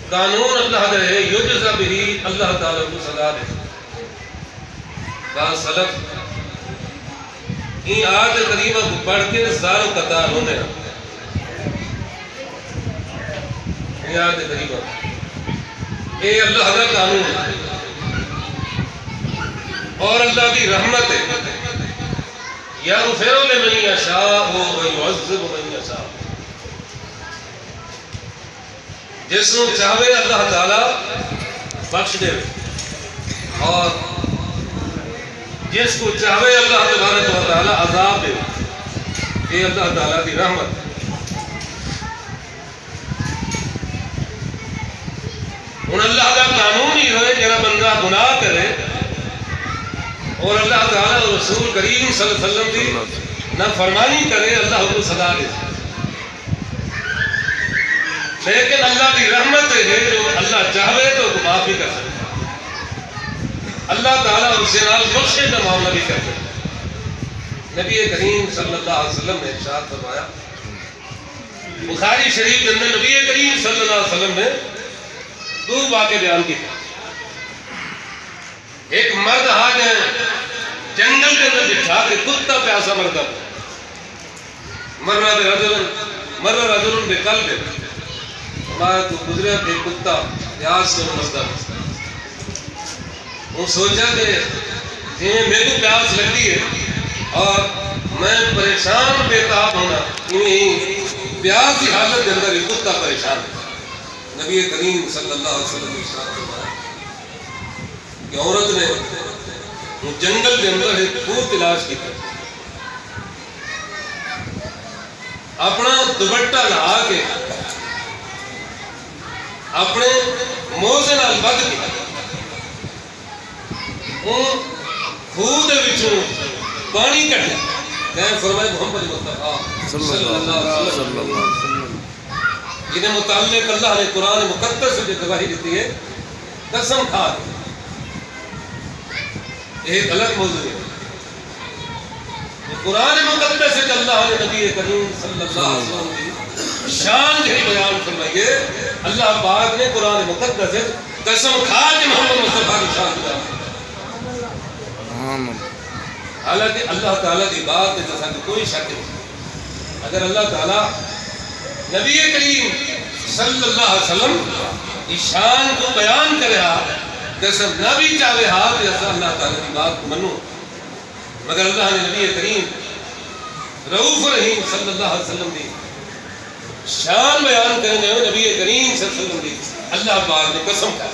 قانون اللہ دے یجزا بھی اللہ تعالیٰ کو سزا دے بعض سلف این آیت کریمہ کو پڑھ کے زارو قطار ہونے ہیں این آیت کریمہ اے اللہ کا قانون اور اللہ کی رحمت ہے یغفر لمن یشاء ویعذب من یشاء جس کو چاہے اللہ تعالیٰ بخش دے اور جس کو چاہے اللہ تبارک و تعالیٰ عذاب دے یہ اللہ تعالیٰ کی رحمت ان اللہ کا قانون ہی ہوئے جنہا بندہ گناہ کرے اور اللہ تعالیٰ اور رسول کریم صلی اللہ علیہ وسلم کی نہ فرمانی کرے اللہ کو سزا دے لیکن اللہ کی رحمت ہے جو اللہ چاہے تو معافی کر سکتے اللہ تعالیٰ اور اسے نال بخشے کا معاملہ بھی کر سکتے نبی کریم صلی اللہ علیہ وسلم نے ارشاد فرمایا بخاری شریف کے اندر نبی کریم صلی اللہ علیہ وسلم نے دو واقعے بیان کی ایک مرد آج ہے جنگل کے اندر بٹھا کے کتا پیاسا مردہ مر رجل بقلب ہمارا تو گزرے تھے کتا پیاس سے مردہ وہ سوچا کہ میرے کو پیاس لگتی ہے اور میں پریشان بےتاب ہونا پیاس کی حالت کے اندر کتا پریشان ہے نبی کریم صلی اللہ علیہ وسلم نے ارشاد فرمایا کہ عورت نے جنگل کے اندر ایک خوب تلاش کی اپنا دوپٹہ لہا کے اپنے موزے نال بدھ کے خوہ دے وچوں پانی کٹیا کہیں فرمائے محمد مصطفیٰ صلی اللہ علیہ وسلم انہیں متعلق اللہ نے قرآن مقدس سے جو گواہی دیتی ہے قسم کھا دی ایک الگ موضوع ہے قرآن مقدس سے اللہ نے نبی کریم صلی اللہ علیہ وسلم کی شان جو بیان فرمائیے اللہ پاک نے قرآن مقدس سے قسم کھا کے محمد مصطفیٰ کی شان بیان حالانکہ اللہ تعالیٰ کی بات ہے جیسا کہ کوئی شک نہیں اگر اللہ تعالیٰ نبی کریم صلی اللہ علیہ وسلم کی شان کو بیان کرے قسم نہ بھی چاہے جیسا اللہ تعالیٰ کی بات کو منو مگر اللہ نے نبی کریم رؤوف رحیم صلی اللہ علیہ وسلم کی شان بیان کرنے میں نبی کریم صلی اللہ علیہ وسلم کی اللہ پاک نے قسم کھا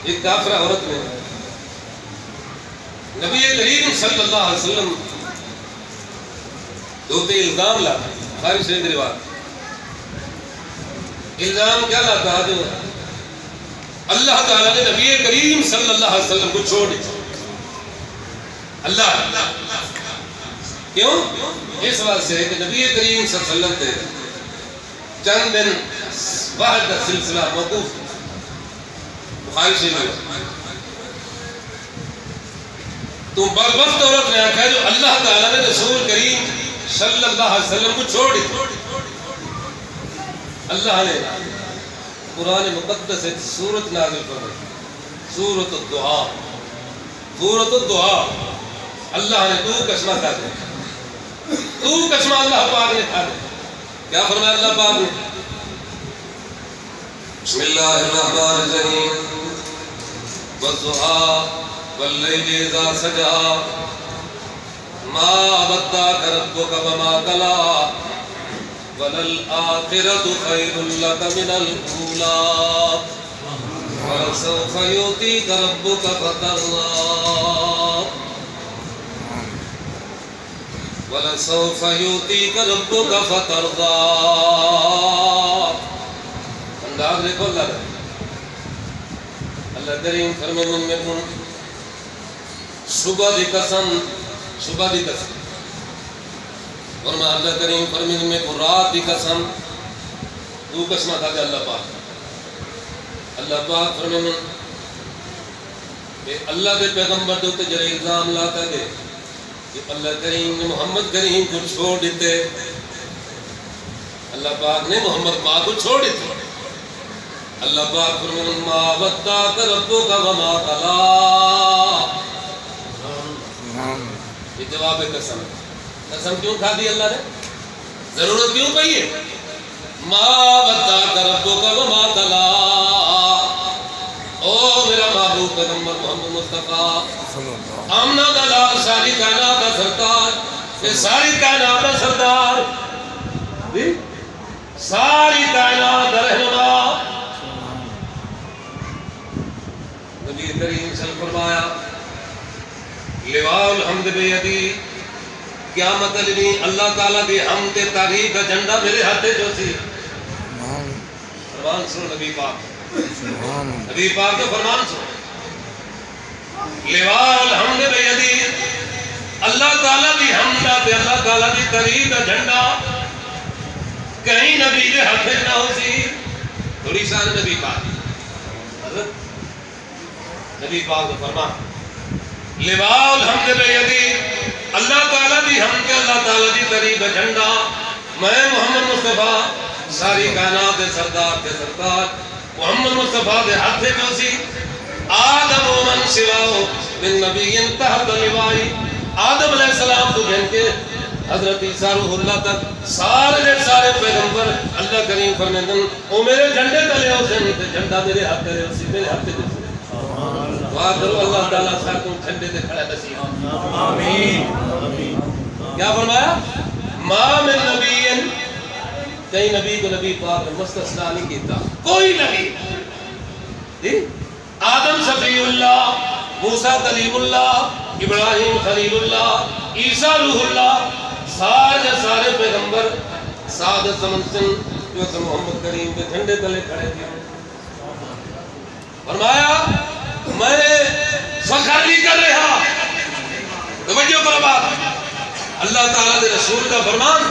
ایک کافرہ عورت نے نبی کریم صلی اللہ علیہ وسلم دوتے الزام لاتا بخاری شریف کی روایت الزام کیا لاتا جو اللہ تعالیٰ نے نبی کریم صلی اللہ علیہ وسلم کو چھوڑ دیا اللہ کیوں اس بات سے کہ نبی کریم صلی اللہ علیہ وسلم تھے چند دن واحد کا سلسلہ موقوف بخاری شریف میں تو بدبخت عورت نے آکھا جو اللہ تعالیٰ نے رسول کریم صلی اللہ علیہ وسلم کو چھوڑ دیا اللہ نے قرآن مقدس ایک سورت نازل فرمائی سورت الدعا اللہ نے تو قسمہ کھا دیا تو قسمہ اللہ پاک نے کھا دیا کیا فرمایا اللہ پاک نے بسم اللہ الرحمن الرحیم والضحى واللیل اذا سجى ما ودعك ربك وما قلى وَلَلْآخِرَةُ خَيْرٌ لَكَ مِنَ الْأُولَى وَلَسَوْفَ يُعْطِيكَ رَبُّكَ فَتَرْضَى وَلَسَوْفَ يُعْطِيكَ رَبُّكَ فَتَرْضَى انداز دیکھو اللہ کریم فرمائے من میں کن صبح دی قسم فرمایا اللہ کریم فرمائے میں کو رات دی قسم دو قسمہ تھا کہ اللہ پاک فرمائے کہ اللہ دے پیغمبر دوتے جرے الزام لاتا ہے کہ اللہ کریم نے محمد کریم کو چھوڑ دیتے اللہ پاک نے محمد پاک کو چھوڑ دی. اللہ پاک فرماتے ما ودعک ربک وما قلی. یہ جواب قسم. قسم کیوں کھا دی اللہ نے؟ ضرورت کیوں پئی ہے؟ ما ودعک ربک وما قلی. او میرا محبوب پیغمبر محمد مصطفیٰ آمنہ کا لال ساری کائنات کا سردار، یہ ساری کائنات کا سردار، ساری کائنات کا رہنما نبی کریم صلی اللہ علیہ وسلم فرمایا لواء الحمد بیدی. قیامت علی اللہ تعالیٰ دی حمد تعریف کا جھنڈا میرے ہاتھ جو سی. فرمان سنو نبی پاک، نبی پاک کے فرمان سنو. لواء الحمد بیدی، اللہ تعالیٰ دی حمدہ تے اللہ تعالیٰ دی تعریف کا جھنڈا کہیں نبی دے ہاتھ نہ ہو سی. تھوڑی شان نبی پاک حضرت نبی پاک کا فرمان لواء الحمد بیدی، اللہ تعالیٰ دی حمد اللہ تعالیٰ دی تعریف کا جھنڈا میں محمد مصطفیٰ ساری کائنات دے سردار تے سردار محمد مصطفیٰ دے ہاتھ جو سی. آدم و من سواؤ من نبی تحت لوائی. آدم علیہ السلام تو بہن کے حضرت عیسیٰ روح اللہ تک سارے دے سارے پیغمبر اللہ کریم فرمیندن او میرے جھنڈے تلے ہو سن تے جھنڈا میرے ہاتھ تلے ہو سی، میرے ہاتھ تلے ہو سی. دعا کرو اللہ تعالیٰ ساتھوں جھنڈے دے کھڑا نصیب. آمین. کیا فرمایا؟ ما من نبی، کئی نبی کو نبی پاک نے مستثنیٰ نہیں کیتا. کوئی نبی آدم صفی اللہ، موسیٰ کلیم اللہ، ابراہیم خلیل اللہ، عیسیٰ روح اللہ، سارے پیغمبر سعادت زمن جو سے محمد کریم کے جھنڈے تلے کھڑے تھے. فرمایا میں فخر نہیں کر رہا. توجہ کرو بات، اللہ تعالیٰ دے رسول کا فرمان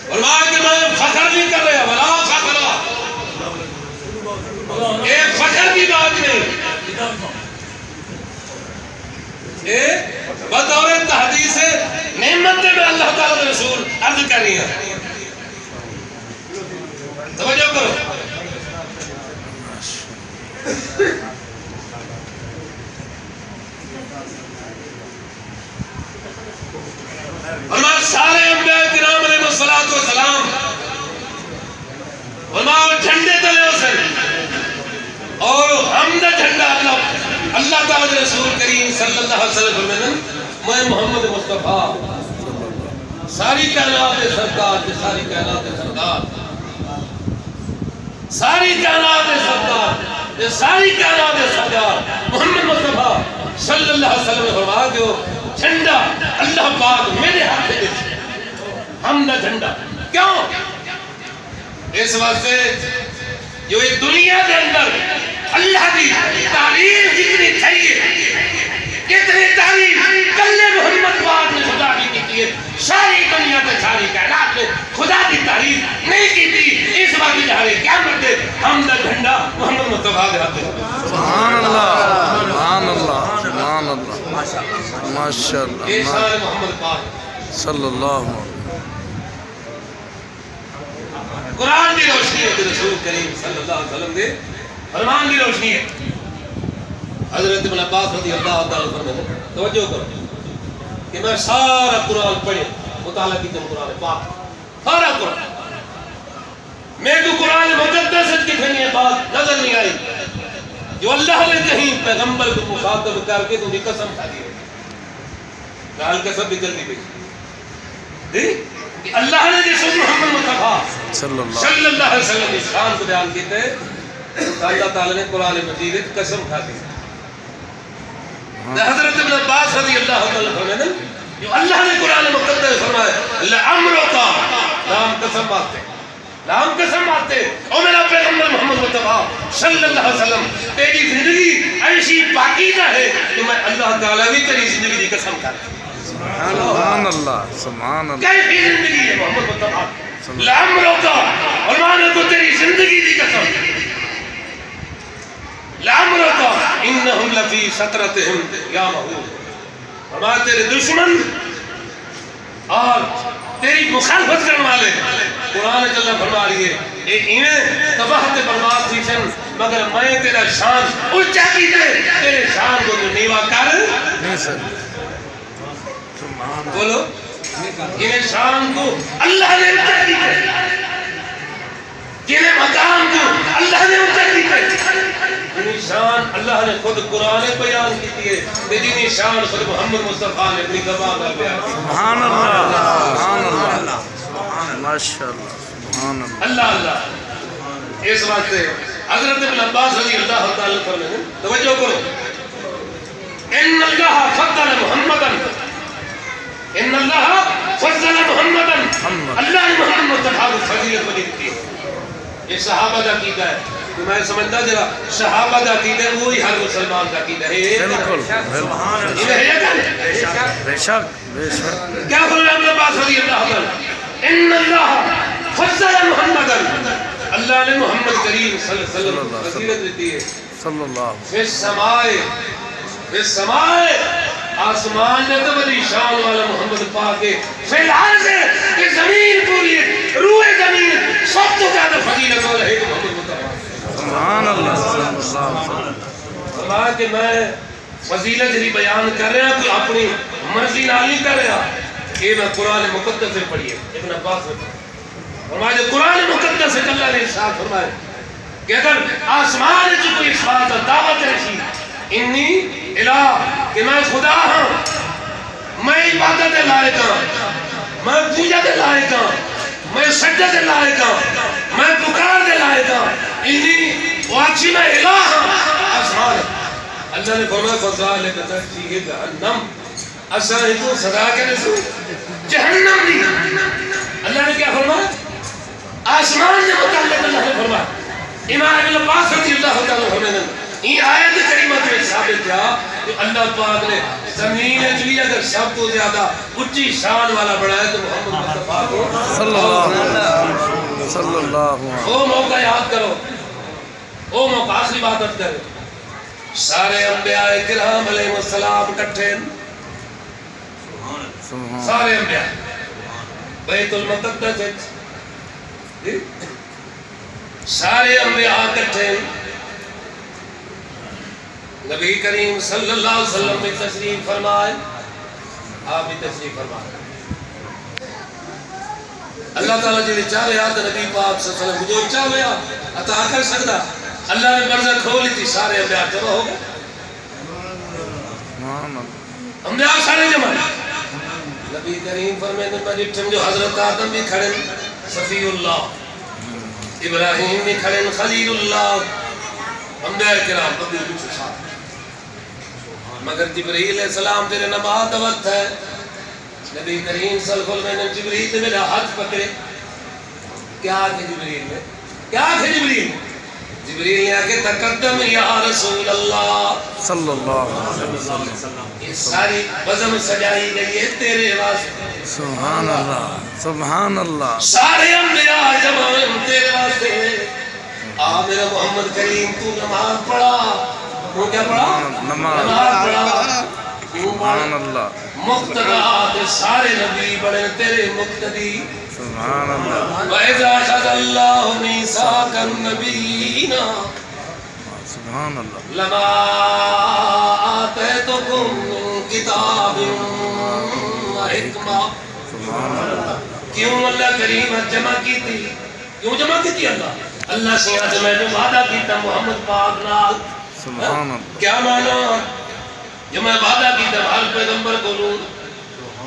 فرمایا کہ میں فخر نہیں کر رہا. ولا فخر، ایک فخر کی بات نہیں، ایک بطور تحدیث نعمت میں اللہ تعالیٰ کے رسول عرض کر رہی ہیں. توجہ کرو. ہمارے سارے انبیاء کرام علیہ السلام ہمارے جھنڈے تلے ہو سن اور حمد جھنڈا اللہ تعالیٰ کے رسول کریم صلی اللہ علیہ وسلم میں محمد مصطفیٰ ساری کائنات کے سردار، ساری کائنات کے سردار، ساری کائنات کے سردار، ساری کائنات کے سردار محمد مصطفیٰ صلی اللہ علیہ وسلم نے فرمایا کہ وہ جھنڈا اللہ پاک میرے ہاتھ میں دے. حمد جھنڈا کیوں؟ اس واسطے جو ایک دنیا کے اندر اللہ کی تعریف جتنی چاہیے، کتنی تعریف کلے محمد پاک نے خدا کی کی ہے. ساری دنیا میں ساری کائنات میں خدا کی تعریف نہیں کی تھی. اس بات کی جہاں قیامت ہے حمد جھنڈا محمد مصطفیٰ کے ہاتھ میں. سبحان اللہ، سبحان اللہ، سبحان اللہ، ماشاء اللہ. یہ شان محمد پاک صلی اللہ علیہ وسلم. قرآن کی روشنی ہے، رسول کریم صلی اللہ علیہ وسلم دے فرمان کی روشنی ہے. حضرت ابن عباس رضی اللہ تعالیٰ فرماتے ہیں، توجہ کرو کہ میں سارا قرآن پڑھے مطالعہ کی تم قرآن پاک سارا قرآن میں تو قرآن مقدس کتنے نہیں بات نظر نہیں آئی جو اللہ نے کہیں پیغمبر کو مخاطب کر کے تمہیں قسم کھا دی. گال قسم بھی جلدی بھی اللہ نے جس محمد مصطفیٰ صلی اللہ علیہ وسلم کی شان کو بیان کیتے اللہ تعالیٰ نے قرآن مجید قسم کھا دی. حضرت ابن عباس رضی اللہ عنہ جو اللہ نے قرآن مقدس فرمایا لعمرک، نام قسم باتیں، نام قسم باتیں او میرا پیغمبر محمد مصطفیٰ صلی اللہ علیہ وسلم تیری زندگی ایسی پاکیزہ ہے کہ میں اللہ تعالیٰ بھی تیری زندگی کی قسم کرتا. سبحان اللہ، سبحان اللہ. کیسی زندگی ہے محمد مصطفیٰ لعمرک، اور مانے کو تیری زندگی کی قسم لعمرک انہم لفی سطرتہم یا محور. فرمایا تیرے دشمن اور تیری مخالفت کرنے والے قرآن چلنا فرما رہی ہے اے انہیں تباہت برباد تھی سن مگر میں تیرا شان اونچا کی دے تیرے شان کو تو نیوا کر نہیں سر بولو انہیں شان کو اللہ نے اونچا کی دے جنہیں مقام کو اللہ نے اونچا کی دے انہیں شان اللہ نے خود قرآن بیان کی ہے جنہیں شان خود محمد مصطفیٰ نے اپنی زبان پر بیان کی سبحان اللہ سبحان اللہ ماشاءاللہ سبحان اللہ اللہ اس بات سے حضرت ابن عباس رضی اللہ تعالیٰ فرمائے توجہ کرو ان اللہ فضل محمدن ان اللہ فضل محمدن اللہ نے محمد مصطفیٰ کو فضیلت بنی دی یہ صحابہ کا عقیدہ ہے تو میں سمجھتا جرا صحابہ کا عقیدہ ہے وہی ہر مسلمان کا عقیدہ ہے بالکل یہ ہے یہ بے شک بے شک کیا فرمایا ابن عباس رضی اللہ تعالیٰ ان اللہ فضل محمدن اللہ نے محمد کریم صلی اللہ علیہ وسلم فضیلت دیتی ہے صلی اللہ فی السمائے آسمان نے تو بڑی شان والا محمد پاک ہے فی الارض کہ زمین پوری روح زمین سب تو زیادہ فضیلت والا ہے محمد مصطفیٰ سبحان اللہ صلی اللہ علیہ وسلم فرمایا کہ میں فضیلت جی بیان کر رہا کہ اپنی مرضی نہ نہیں کر رہا کہ میں قرآن مقدس سے پڑھی ہے ابن عباس سے فرمایا جو قرآن مقدس سے اللہ نے ارشاد فرمایا کہ اگر آسمان جو کوئی اس بات دعوت رسی انی الہ کہ میں خدا ہوں میں عبادت لائق ہوں میں پوجا دے لائق ہوں میں سجدہ دے لائق ہوں میں پکار دے لائق ہوں انی واچی میں الہ ہوں آسمان اللہ نے فرمایا فضالک تجزیہ جہنم اصلا ہی تو صدا کے رسو جہنم دی اللہ نے کیا فرمایا آسمان نے متعلق اللہ نے فرمایا امام ابن عباس رضی اللہ تعالیٰ فرمایا یہ آیت کریمہ میں ثابت کیا کہ اللہ پاک نے زمین جلی اگر سب تو زیادہ اچھی شان والا بنایا تو محمد مصطفیٰ کو صلی اللہ علیہ وہ موقع یاد کرو وہ موقع آخری بات کرو سارے انبیاء کرام علیہ السلام کٹھے سارے انبیاء بیت المقدس سارے انبیاء کٹھے نبی کریم صلی اللہ علیہ وسلم میں تشریف فرمائے آپ بھی تشریف فرمائے اللہ تعالیٰ جی نے چاہے آتا نبی پاک صلی اللہ علیہ وسلم جو چاہے آتا عطا کر سکتا اللہ نے برزہ کھولی تھی سارے انبیاء جمع ہو گئے انبیاء سارے جمع نبی کریم فرمائے نبی جو حضرت آدم بھی کھڑے صفی اللہ ابراہیم بھی کھڑے خلیل اللہ انبیاء کرام کبھی کچھ ساتھ مگر جبریل علیہ السلام تیرے نبات وقت ہے نبی کریم صلی اللہ علیہ وسلم جبریل نے میرا ہاتھ پکڑے کیا تھے جبریل میں کیا تھے جبریل جبریل نے آکے تقدم یا رسول اللہ صلی اللہ علیہ وسلم یہ ساری بزم سجائی گئی ہے تیرے واسطے سبحان اللہ سبحان اللہ سارے انبیاء جمع تیرے واسطے آ میرا محمد کریم تو نماز پڑھا وہ کیا پڑھا نماز پڑھا سبحان اللہ مقتدات سارے نبی بڑے تیرے مقتدی سبحان اللہ وَإِذَا أَخَذَ اللَّهُ مِيثَاقَ النَّبِيِّينَ سبحان اللہ لَمَا آتَيْتُكُم مِّن كِتَابٍ وَحِكْمَةٍ سبحان اللہ کیوں اللہ کریم جمع کی تھی کیوں جمع کی تھی اللہ سے آج میں نے وعدہ کیتا محمد پاک نال سبحان اللہ کیا مانا جو میں وعدہ کیتا ہر پیغمبر کو لوں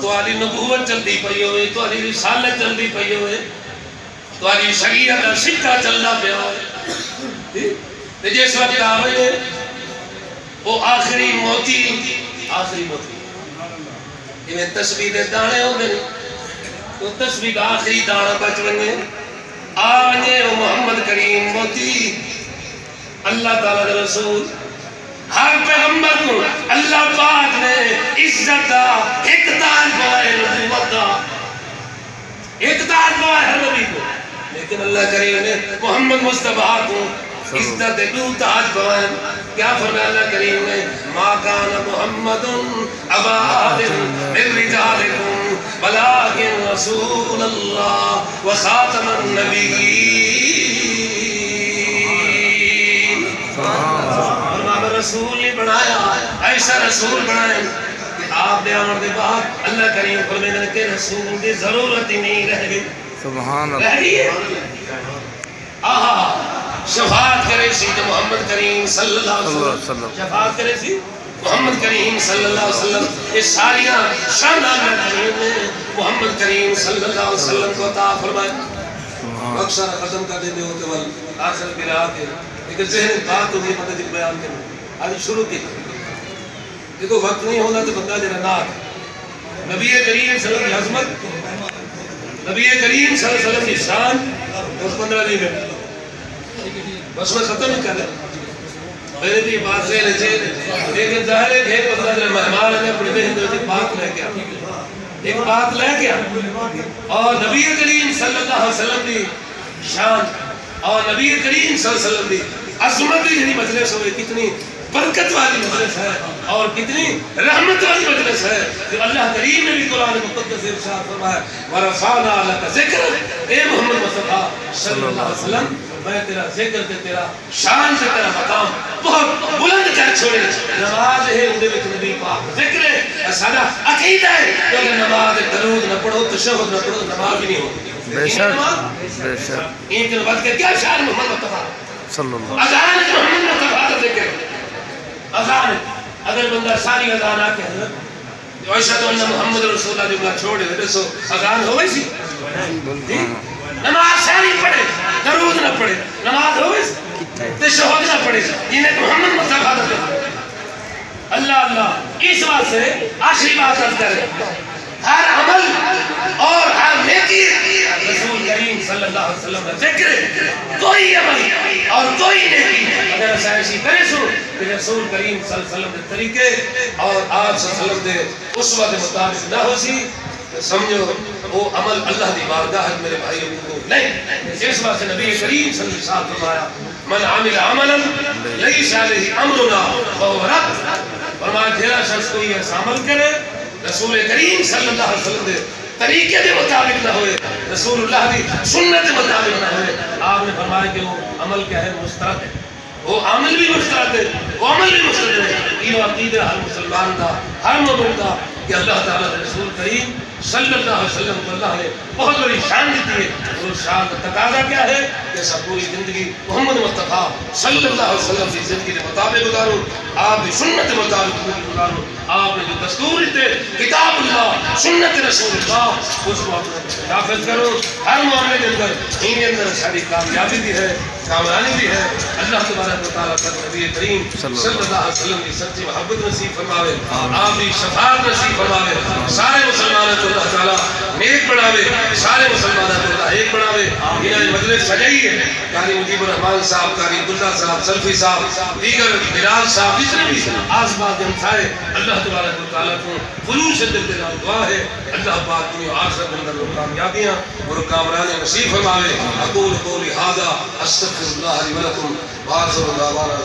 تو آلی نبوت چلتی پئی ہوئے تو آلی رسالت چلتی پئی ہوئے تو آلی شریعت کا سکہ چلنا پیا ہوئے تو جس وقت آئے وہ آخری موتی انہیں تسبیح دے دانے ہو گئے تو تسبیح کا آخری دانا بچ رنگے آنے وہ محمد کریم موتی اللہ تعالیٰ کے رسول ہر پیغمبر کو اللہ پاک نے عزت دا اقتدار پوائے نبوت دا اقتدار پوائے ہر نبی کو لیکن اللہ کریم نے محمد مصطفیٰ کو عزت دو تاج پوائے کیا فرمایا اللہ کریم نے ما کان محمد ابا آدم من رجالکم ولكن رسول اللہ وخاتم النبیین. فرمایا رسول نہیں بنایا، ایسا رسول بنائے کہ آپ نے آمد دے بعد اللہ کریم فرمائے کہ رسول دی ضرورت ہی نہیں رہ گئی. سبحان اللہ. رہ گئی ہے. آہا شفاعت کرے سی تو محمد کریم صلی اللہ علیہ وسلم. شفاعت کرے سی محمد کریم صلی اللہ علیہ وسلم. اس ساریاں شان اللہ کریم نے محمد کریم صلی اللہ علیہ وسلم کو عطا فرمائے. اکثر ختم کر دینے ہوتے وال آخر برا کے ایک ذہن بات ہوگی مدد بیان کرنے آج شروع کی. دیکھو وقت نہیں ہونا تو بندہ جنہ ناک نبی کریم صلی اللہ علیہ وسلم نبی کریم صلی اللہ علیہ وسلم کی شان اور 15 دن بس میں ختم ہی کر رہا میرے بھی بات سے لچے لیکن ظاہر ہے کہ 15 دن مہمان نے اپنے بہن دوتے بات لے کے ایک بات لے کے اور نبی کریم صلی اللہ علیہ وسلم کی شان اور نبی کریم صلی اللہ علیہ وسلم کی عظمت کی جنہی مجلس ہوئے کتنی برکت والی مجلس ہے اور کتنی رحمت والی مجلس ہے کہ اللہ کریم نے بھی قرآن مقدس ارشاد فرمایا وَرَفَعْنَا لَكَ ذِكْرَ. اے محمد مصطفیٰ صلی اللہ علیہ وسلم میں تیرا ذکر تے تیرا شان تے تیرا مقام بہت بلند کر چھوڑے. نماز ہے اندے وچ نبی پاک ذکر ہے سارا عقیدہ ہے کہ اگر نماز درود نہ پڑھو تشہد نہ پڑھو نماز بھی نہیں ہوتی. بے شک بے شک. ایک دن بعد کیا شان محمد مصطفیٰ صلی اللہ. اذان محمد مصطفیٰ کا ذکر اذان اگر بندہ ساری اذان آ کے حضرت اشہد ان محمد رسول اللہ جملہ چھوڑے تو سو اذان ہوئی سی. نماز ساری پڑھے درود نہ پڑھے نماز ہوئی سی تشہد نہ پڑھے انہیں محمد مصطفیٰ کا ذکر. اللہ اللہ اس بات سے آخری بات کرے ہر عمل اور ہر نیکی رسول کریم صلی اللہ علیہ وسلم کا ذکر. کوئی عمل اور کوئی نیکی اگر ایسی کرے سو کہ رسول کریم صلی اللہ علیہ وسلم کے طریقے اور آپ صلی اللہ علیہ وسلم کے اسوہ کے مطابق نہ ہو سی سمجھو وہ عمل اللہ دی بارگاہ میرے بھائیوں کو نہیں. اس بات سے نبی کریم صلی اللہ علیہ وسلم فرمایا من عامل عملا لیس علیہ امرنا فهو رد. فرمایا جیرا شخص کوئی ایسا عمل کرے رسول کریم صلی اللہ علیہ وسلم دے طریقے دے مطابق نہ ہوئے رسول اللہ دی سنت دے مطابق نہ ہوئے آپ نے فرمایا کہ وہ عمل کیا ہے مسترد ہے. وہ عمل بھی مسترد ہے وہ عمل بھی مسترد ہے. یہ عقیدہ ہر مسلمان دا ہر مومن دا کہ اللہ تعالیٰ رسول کریم صلی اللہ علیہ وسلم کو اللہ نے بہت بڑی شان دیتی ہے. اور شان کا تقاضا کیا ہے کہ سب پوری زندگی محمد مصطفیٰ صلی اللہ علیہ وسلم کی زندگی کے مطابق گزارو آپ کی سنت کے مطابق گزارو. آپ نے جو دستور تھے کتاب اللہ سنت رسول اللہ اس کو اپنے حافظ کرو. ہر معاملے کے اندر ان کے اندر ساری کامیابی بھی ہے کامیابی بھی ہے. اللہ تبارک و تعالیٰ پر نبی کریم صلی اللہ علیہ وسلم کی سچی محبت نصیب فرماوے آپ کی شفاعت نصیب فرماوے. سارے مسلمانوں کو اللہ تعالیٰ نیک بناوے سارے مسلمانوں کو اللہ ایک بناوے. انہیں مجلس سجائی ہے قاری مجیب الرحمان صاحب قاری عبداللہ صاحب سلفی صاحب دیگر بلال صاحب جتنے بھی آس پاس جن سارے اللہ تبارک و تعالیٰ کو خلوص دل کے نام دعا ہے اللہ پاک دنیا آخرت کے اندر کامیابیاں اور کامرانی نصیب فرماوے. اقول قولی ھذا استغفر اللہ لی ولکم وآخر دعوانا